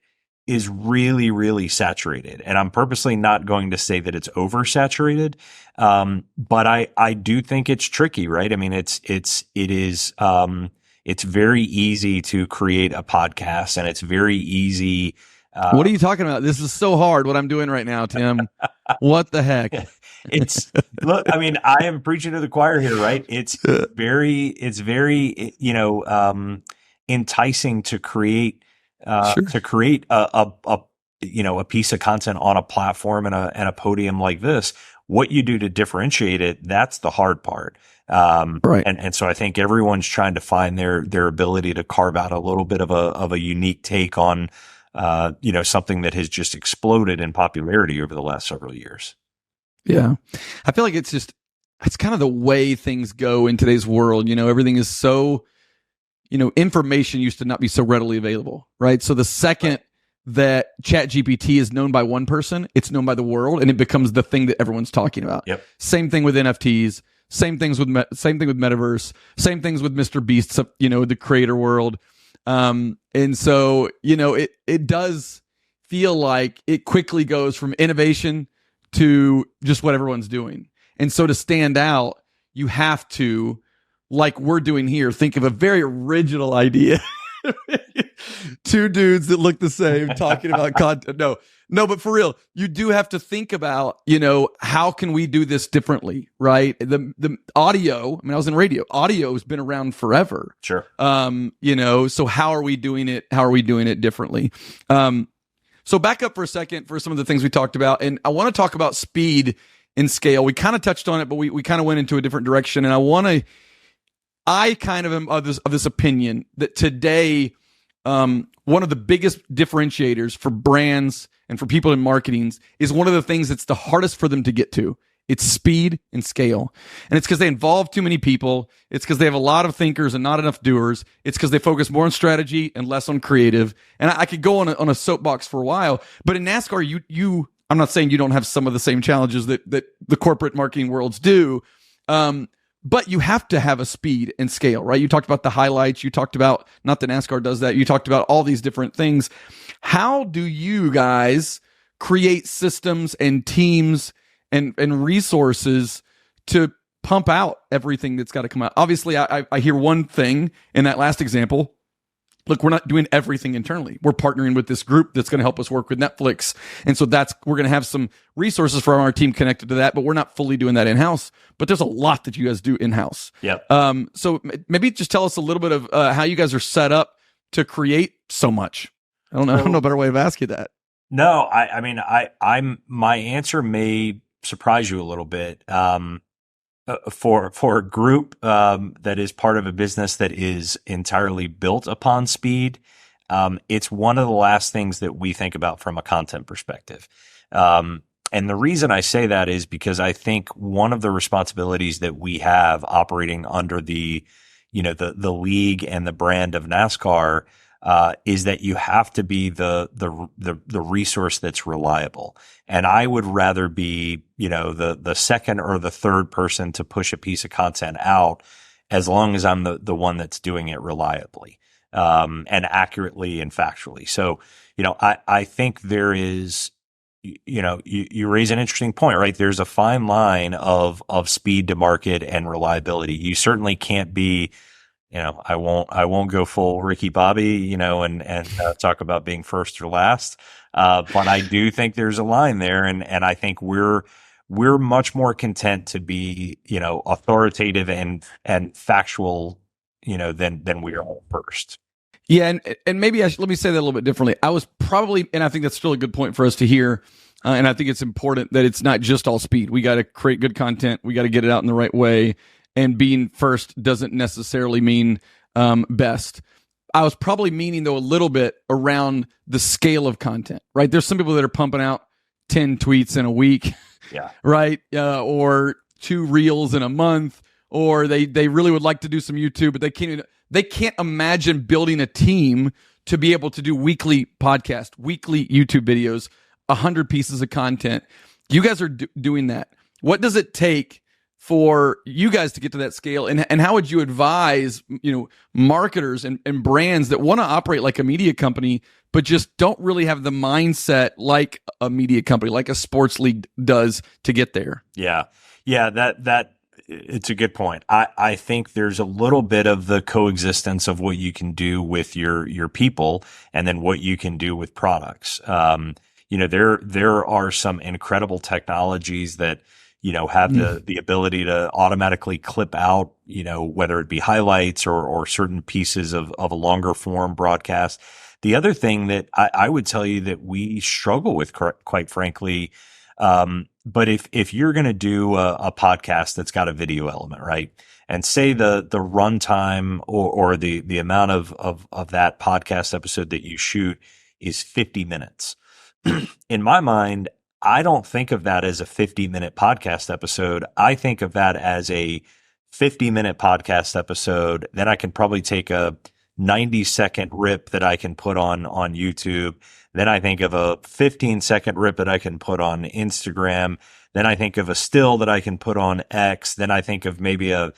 Speaker 1: is really, really saturated, and I'm purposely not going to say that it's oversaturated. But I do think it's tricky, right? I mean, it's very easy to create a podcast, and it's very easy.
Speaker 2: What are you talking about? This is so hard what I'm doing right now, Tim. What the heck?
Speaker 1: Look, I mean, I am preaching to the choir here, right? It's very, enticing to create a piece of content on a platform and a podium like this. What you do to differentiate it, that's the hard part.
Speaker 2: Right.
Speaker 1: And so I think everyone's trying to find their ability to carve out a little bit of a unique take on something that has just exploded in popularity over the last several years.
Speaker 2: Yeah. I feel like it's kind of the way things go in today's world. Everything is so, information used to not be so readily available, right? So the second that ChatGPT is known by one person, it's known by the world, and it becomes the thing that everyone's talking about.
Speaker 1: Yep.
Speaker 2: Same thing with NFTs. Same thing with metaverse. Same things with Mr. Beast's, the creator world. And so, it does feel like it quickly goes from innovation to just what everyone's doing. And so to stand out, you have to, like we're doing here, think of a very original idea. Two dudes that look the same talking about content. No, but for real, you do have to think about, how can we do this differently, right? The audio, I was in radio. Audio has been around forever.
Speaker 1: Sure.
Speaker 2: So how are we doing it? How are we doing it differently? So back up for a second for some of the things we talked about. And I want to talk about speed and scale. We kind of touched on it, but we kind of went into a different direction. And I kind of am of this opinion that today, one of the biggest differentiators for brands and for people in marketing is one of the things that's the hardest for them to get to. It's speed and scale. And it's because they involve too many people. It's because they have a lot of thinkers and not enough doers. It's because they focus more on strategy and less on creative. And I could go on a soapbox for a while, but in NASCAR, I'm not saying you don't have some of the same challenges that the corporate marketing worlds do. But you have to have a speed and scale, right? You talked about the highlights. You talked about, not that NASCAR does that. You talked about all these different things. How do you guys create systems and teams and resources to pump out everything that's got to come out? Obviously, I hear one thing in that last example. Look, we're not doing everything internally. We're partnering with this group that's going to help us work with Netflix. And so we're going to have some resources from our team connected to that, but we're not fully doing that in-house. But there's a lot that you guys do in-house.
Speaker 1: Yep.
Speaker 2: So maybe just tell us a little bit of how you guys are set up to create so much. I don't know a better way of asking that.
Speaker 1: No, my answer may surprise you a little bit. For a group that is part of a business that is entirely built upon speed, it's one of the last things that we think about from a content perspective. And the reason I say that is because I think one of the responsibilities that we have operating under the league and the brand of NASCAR is that you have to be the resource that's reliable. And I would rather be, the second or the third person to push a piece of content out, as long as I'm the one that's doing it reliably. and accurately and factually. So, I think there is, you raise an interesting point, right? There's a fine line of speed to market and reliability. You certainly can't be, I won't go full Ricky Bobby, and talk about being first or last. But I do think there's a line there. And I think we're much more content to be, authoritative and factual, than we are first.
Speaker 2: Yeah, and maybe let me say that a little bit differently. I was probably, and I think that's still a good point for us to hear. And I think it's important that it's not just all speed. We got to create good content. We got to get it out in the right way. And being first doesn't necessarily mean best. I was probably meaning, though, a little bit around the scale of content, right? There's some people that are pumping out 10 tweets in a week,
Speaker 1: yeah,
Speaker 2: right? Or 2 reels in a month, or they really would like to do some YouTube, but they can't imagine building a team to be able to do weekly podcast, weekly YouTube videos, 100 pieces of content. You guys are doing that. What does it take for you guys to get to that scale? And how would you advise, marketers and brands that want to operate like a media company, but just don't really have the mindset like a media company, like a sports league does, to get there?
Speaker 1: Yeah. That it's a good point. I think there's a little bit of the coexistence of what you can do with your people and then what you can do with products. There are some incredible technologies that, have the ability to automatically clip out, whether it be highlights or certain pieces of a longer form broadcast. The other thing that I would tell you that we struggle with, quite frankly, but if you're going to do a podcast that's got a video element, right? And say the runtime or the amount of that podcast episode that you shoot is 50 minutes. In my mind, I don't think of that as a 50-minute podcast episode. I think of that as a 50-minute podcast episode. Then I can probably take a 90-second rip that I can put on YouTube. Then I think of a 15-second rip that I can put on Instagram. Then I think of a still that I can put on X. Then I think of maybe a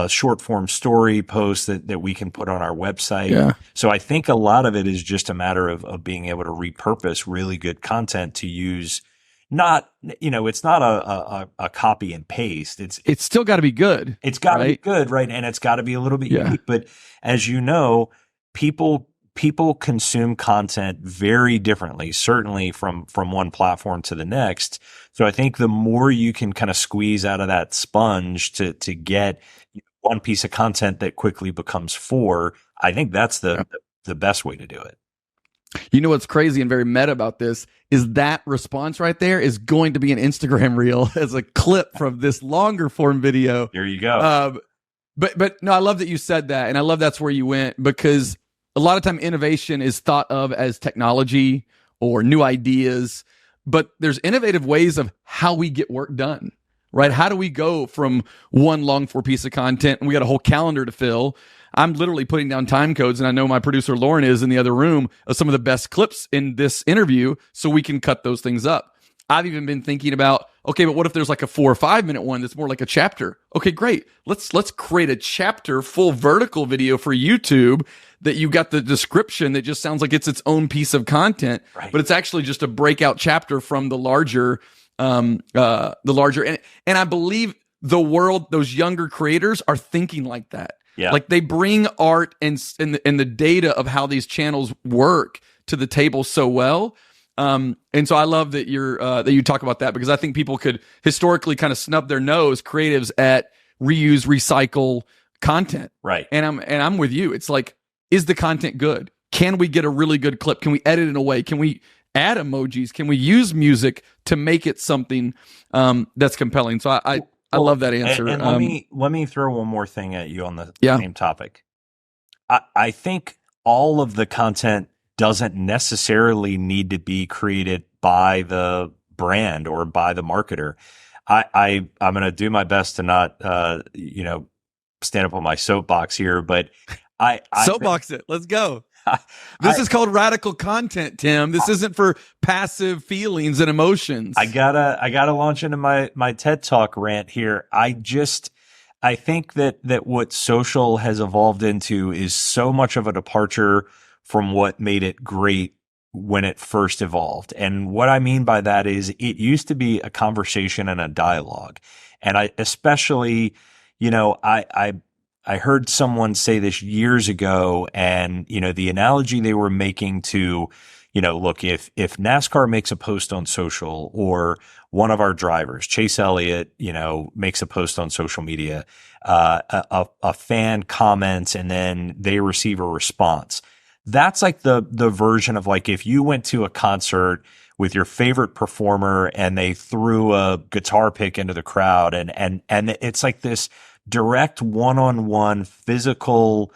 Speaker 1: short form story post that we can put on our website.
Speaker 2: Yeah.
Speaker 1: So I think a lot of it is just a matter of being able to repurpose really good content to use. It's not a copy and paste.
Speaker 2: It's still got to be good.
Speaker 1: It's got to be good, right? And it's got to be a little bit unique. But as you know, people consume content very differently, certainly from one platform to the next. So I think the more you can kind of squeeze out of that sponge to get one piece of content that quickly becomes 4, I think that's the best way to do it.
Speaker 2: You know what's crazy and very meta about this is that response right there is going to be an Instagram reel as a clip from this longer form video.
Speaker 1: There you go.
Speaker 2: But no, I love that you said that, and I love that's where you went, because a lot of time innovation is thought of as technology or new ideas, but there's innovative ways of how we get work done, right? How do we go from one long form piece of content and we got a whole calendar to fill? I'm literally putting down time codes, and I know my producer Lauren is in the other room, of some of the best clips in this interview, so we can cut those things up. I've even been thinking about, okay, but what if there's like a 4 or 5 minute one that's more like a chapter? Okay, great. Let's create a chapter full vertical video for YouTube that you got the description that just sounds like it's its own piece of content, right, but it's actually just a breakout chapter from the larger, and I believe the world, those younger creators are thinking like that.
Speaker 1: Yeah.
Speaker 2: Like they bring art and the data of how these channels work to the table so well. And so I love that you talk about that, because I think people could historically kind of snub their nose, creatives, at reuse, recycle content.
Speaker 1: Right.
Speaker 2: And I'm with you. It's like, is the content good? Can we get a really good clip? Can we edit it in a way? Can we add emojis? Can we use music to make it something that's compelling? So I love that answer.
Speaker 1: And let me throw one more thing at you on the same topic. I think all of the content doesn't necessarily need to be created by the brand or by the marketer. I'm going to do my best to not, stand up on my soapbox here, but
Speaker 2: soapbox it. Let's go. This is called radical content, Tim. This isn't for passive feelings and emotions.
Speaker 1: I gotta launch into my TED Talk rant here. I think that what social has evolved into is so much of a departure from what made it great when it first evolved. And what I mean by that is it used to be a conversation and a dialogue. And I especially, I heard someone say this years ago, and the analogy they were making to, look, if NASCAR makes a post on social, or one of our drivers, Chase Elliott, makes a post on social media, a fan comments, and then they receive a response. That's like the version of, like, if you went to a concert with your favorite performer and they threw a guitar pick into the crowd, and it's like this direct one-on-one physical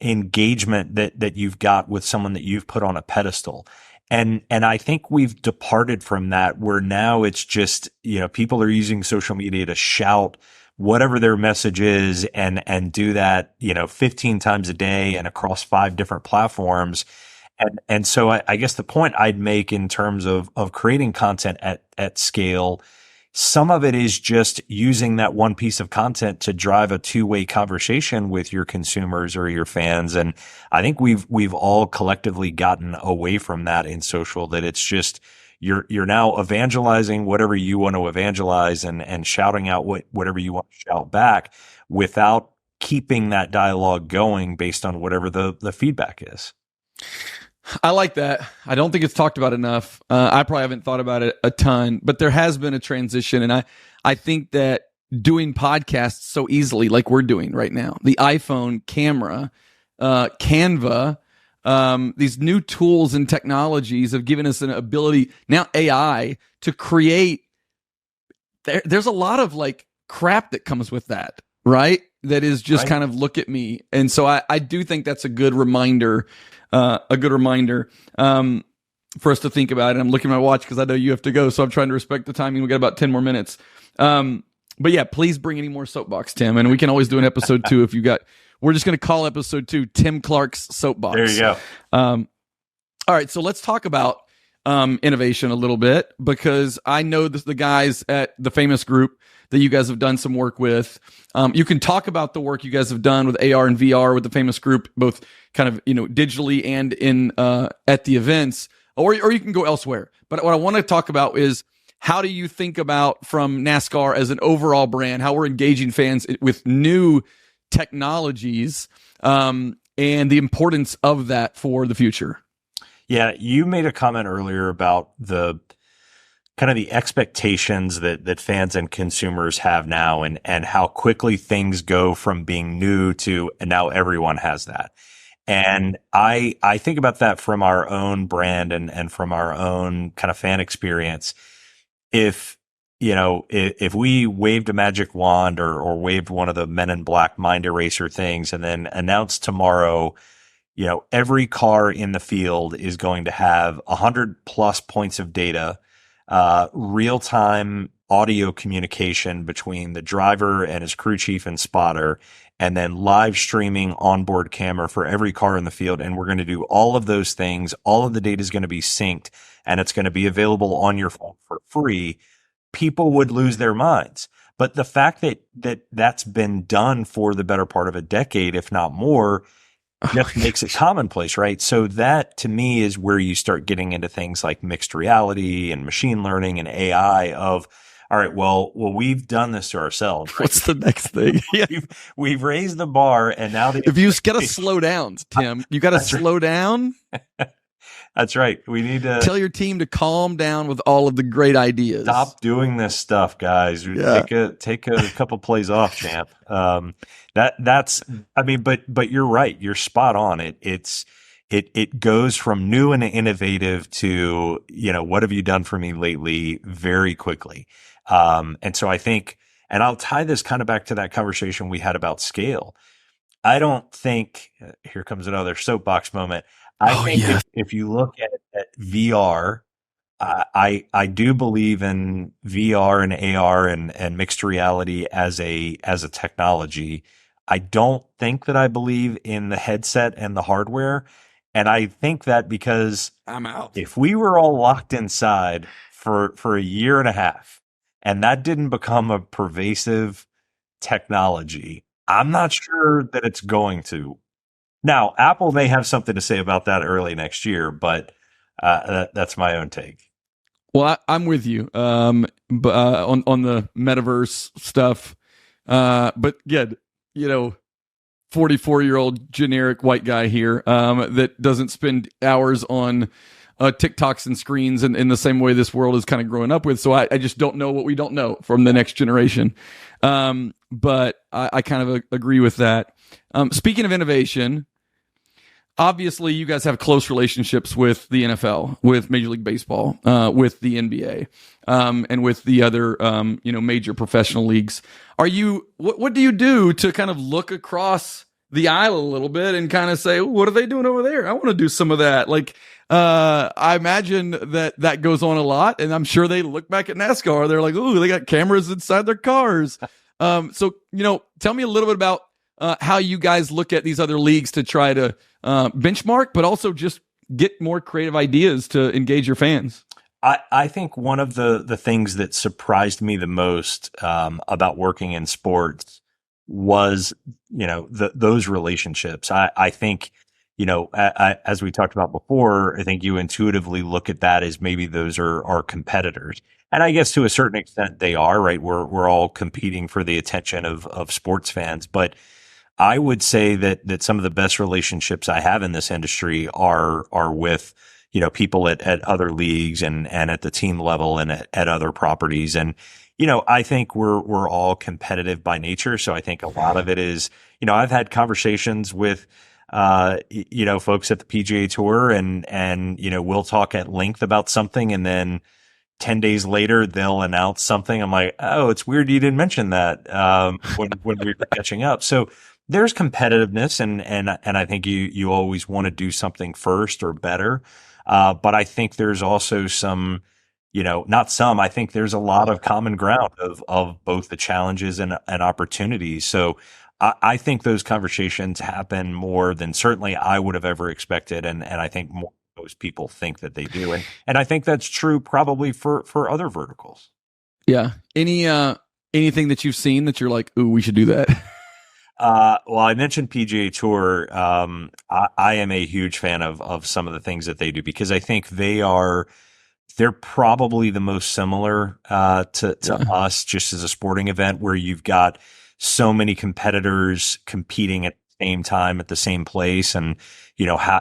Speaker 1: engagement that you've got with someone that you've put on a pedestal. And I think we've departed from that, where now it's just, people are using social media to shout whatever their message is, and do that, 15 times a day and across 5 different platforms. And so I guess the point I'd make in terms of creating content at scale, some of it is just using that one piece of content to drive a two-way conversation with your consumers or your fans. And I think we've all collectively gotten away from that in social, that it's just, you're now evangelizing whatever you want to evangelize, and shouting out whatever you want to shout back, without keeping that dialogue going based on whatever the feedback is.
Speaker 2: I like that. I don't think it's talked about enough. I probably haven't thought about it a ton, but there has been a transition. And I think that doing podcasts so easily, like we're doing right now, the iPhone camera, Canva, these new tools and technologies have given us an ability, now AI, to create. There's a lot of like crap that comes with that, right? That is just kind of, look at me. And so I do think that's a good reminder, for us to think about it. I'm looking at my watch because I know you have to go, so I'm trying to respect the timing. We got about 10 more minutes. But yeah, please bring any more soapbox, Tim, and we can always do an episode 2 if you got. We're just going to call episode 2 Tim Clark's Soapbox.
Speaker 1: There you go.
Speaker 2: All right, so let's talk about innovation a little bit, because I know the guys at the Famous Group that you guys have done some work with. You can talk about the work you guys have done with AR and VR with the Famous Group, both kind of, digitally and in at the events, or you can go elsewhere. But what I want to talk about is, how do you think about, from NASCAR as an overall brand, how we're engaging fans with new technologies, and the importance of that for the future?
Speaker 1: Yeah, you made a comment earlier about the kind of the expectations that fans and consumers have now, and how quickly things go from being new to, and now everyone has that. And I think about that from our own brand and from our own kind of fan experience. If we waved a magic wand, or waved one of the Men in Black mind eraser things, and then announced tomorrow, every car in the field is going to have 100+ points of data, real-time audio communication between the driver and his crew chief and spotter, and then live streaming onboard camera for every car in the field. And we're going to do all of those things. All of the data is going to be synced, and it's going to be available on your phone for free. People would lose their minds. But the fact that's been done for the better part of a decade, if not more, just makes it commonplace, right? So that, to me, is where you start getting into things like mixed reality and machine learning and AI of, all right, well, we've done this to ourselves. Right?
Speaker 2: What's the next thing? Yeah.
Speaker 1: We've raised the bar, and now
Speaker 2: if you got to slow down, Tim, you got to slow down.
Speaker 1: That's right. We need to
Speaker 2: tell your team to calm down with all of the great ideas.
Speaker 1: Stop doing this stuff, guys. Yeah. Take a couple plays off, champ. That's. I mean, but you're right. You're spot on. It goes from new and innovative to, what have you done for me lately, very quickly. And so I think, and I'll tie this kind of back to that conversation we had about scale. I don't think, here comes another soapbox moment. I think if you look at VR, I do believe in VR and AR and mixed reality as a technology. I don't think that I believe in the headset and the hardware. And I think that because
Speaker 2: I'm out.
Speaker 1: If we were all locked inside for a year and a half, and that didn't become a pervasive technology. I'm not sure that it's going to. Now, Apple may have something to say about that early next year, but that's my own take.
Speaker 2: Well, I'm with you but, on the metaverse stuff. But yeah, 44-year-old generic white guy here that doesn't spend hours on TikToks and screens in the same way this world is kind of growing up with. So I just don't know what we don't know from the next generation. But I kind of agree with that. Speaking of innovation, obviously you guys have close relationships with the NFL, with Major League Baseball, with the NBA, and with the other, major professional leagues. What do you do to kind of look across the aisle a little bit and kind of say, what are they doing over there? I want to do some of that. Like, I imagine that goes on a lot, and I'm sure they look back at NASCAR. They're like, "Ooh, they got cameras inside their cars." So tell me a little bit about how you guys look at these other leagues to try to benchmark, but also just get more creative ideas to engage your fans.
Speaker 1: I think one of the things that surprised me the most about working in sports was, those relationships. I think, as we talked about before, I think you intuitively look at that as maybe those are competitors. And I guess to a certain extent they are, right? We're all competing for the attention of sports fans. But I would say that some of the best relationships I have in this industry are with, people at other leagues and at the team level and at other properties. And, I think we're all competitive by nature. So I think a lot of it is, I've had conversations with, folks at the PGA Tour and, we'll talk at length about something, and then 10 days later they'll announce something. I'm like, oh, it's weird you didn't mention that, when we were catching up. So there's competitiveness, and I think you always want to do something first or better. But I think there's also some, I think there's a lot of common ground of both the challenges and opportunities. So I think those conversations happen more than certainly I would have ever expected. And I think most people think that they do. And I think that's true probably for other verticals.
Speaker 2: Yeah. Anything that you've seen that you're like, ooh, we should do that?
Speaker 1: Well, I mentioned PGA Tour. I am a huge fan of some of the things that they do, because I think they're probably the most similar to us, just as a sporting event where you've got so many competitors competing at the same time at the same place, and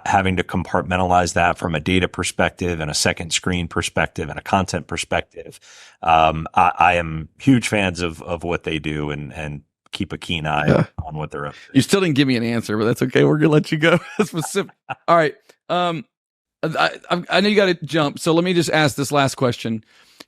Speaker 1: having to compartmentalize that from a data perspective and a second screen perspective and a content perspective. I am huge fans of what they do, and keep a keen eye on what they're up to.
Speaker 2: You still didn't give me an answer, but that's okay. We're gonna let you go. Specific. All right. I know you got to jump, so let me just ask this last question.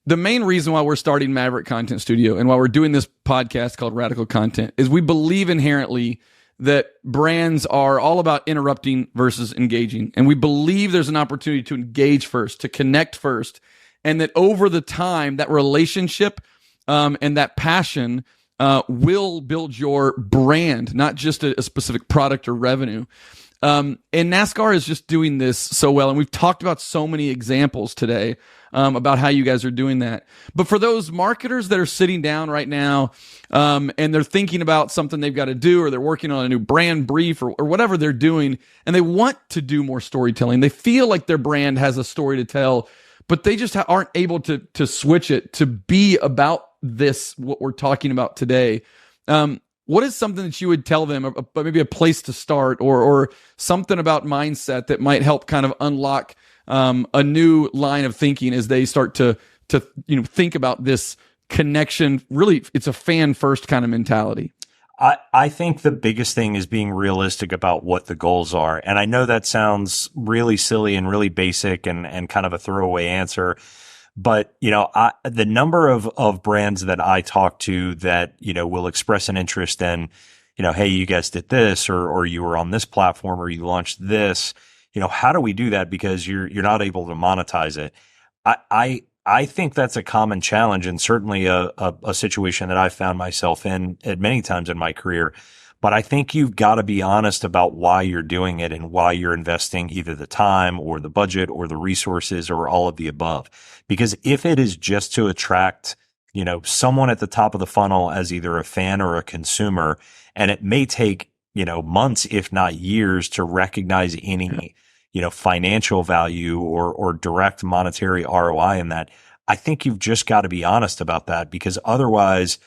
Speaker 2: The main reason why we're starting Maverick Content Studio and why we're doing this podcast called Radical Content is we believe inherently that brands are all about interrupting versus engaging. And we believe there's an opportunity to engage first, to connect first, and that over the time, that relationship and that passion will build your brand, not just a specific product or revenue. And NASCAR is just doing this so well. And we've talked about so many examples today about how you guys are doing that. But for those marketers that are sitting down right now and they're thinking about something they've got to do, or they're working on a new brand brief or whatever they're doing, and they want to do more storytelling, they feel like their brand has a story to tell, but they just aren't able to switch it to be about this, what we're talking about today. What is something that you would tell them, maybe a place to start, or something about mindset that might help kind of unlock a new line of thinking as they start to think about this connection? Really, it's a fan first kind of mentality.
Speaker 1: I think the biggest thing is being realistic about what the goals are. And I know that sounds really silly and really basic and kind of a throwaway answer. But, the number of brands that I talk to that, will express an interest in, hey, you guys did this, or you were on this platform, or you launched this, how do we do that? Because you're not able to monetize it. I think that's a common challenge, and certainly a situation that I've found myself in at many times in my career. But I think you've got to be honest about why you're doing it and why you're investing either the time or the budget or the resources or all of the above. Because if it is just to attract someone at the top of the funnel as either a fan or a consumer. And it may take, months, if not years, to recognize any, financial value or direct monetary ROI in that. I think you've just got to be honest about that, because otherwise,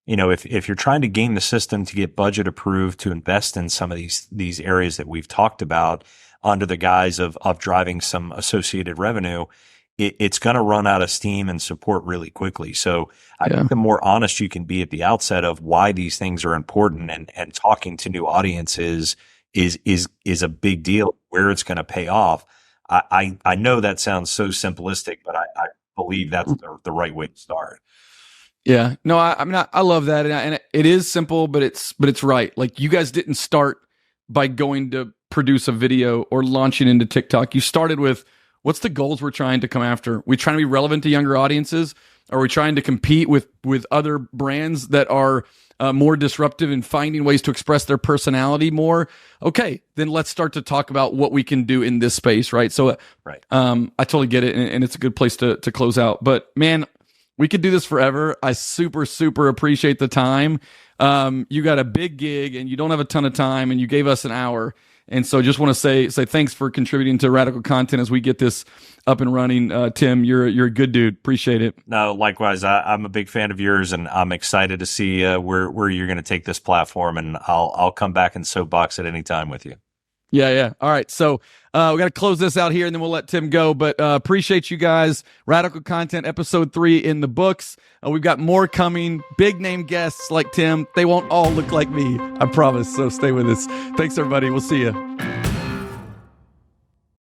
Speaker 1: if you're trying to game the system to get budget approved to invest in some of these areas that we've talked about under the guise of driving some associated revenue, it's going to run out of steam and support really quickly. So I think the more honest you can be at the outset of why these things are important and talking to new audiences is a big deal, where it's going to pay off. I know that sounds so simplistic, but I believe that's the right way to start.
Speaker 2: Yeah, no, I mean, I love that. And it is simple, but it's right. Like, you guys didn't start by going to produce a video or launching into TikTok. You started with, what's the goals we're trying to come after? We trying to be relevant to younger audiences? Are we trying to compete with other brands that are more disruptive and finding ways to express their personality more? Okay, then let's start to talk about what we can do in this space, right? So,
Speaker 1: right.
Speaker 2: I totally get it, and it's a good place to close out. But man, we could do this forever. I super, super appreciate the time. You got a big gig and you don't have a ton of time, and you gave us an hour. And so just want to say thanks for contributing to Radical Content as we get this up and running. Tim, you're a good dude. Appreciate it.
Speaker 1: No, likewise. I'm a big fan of yours, and I'm excited to see where you're going to take this platform. And I'll come back and soapbox at any time with you.
Speaker 2: Yeah. All right. So we got to close this out here, and then we'll let Tim go. But appreciate you guys. Radical Content episode 3 in the books. We've got more coming. Big name guests like Tim. They won't all look like me, I promise. So stay with us. Thanks, everybody. We'll see you.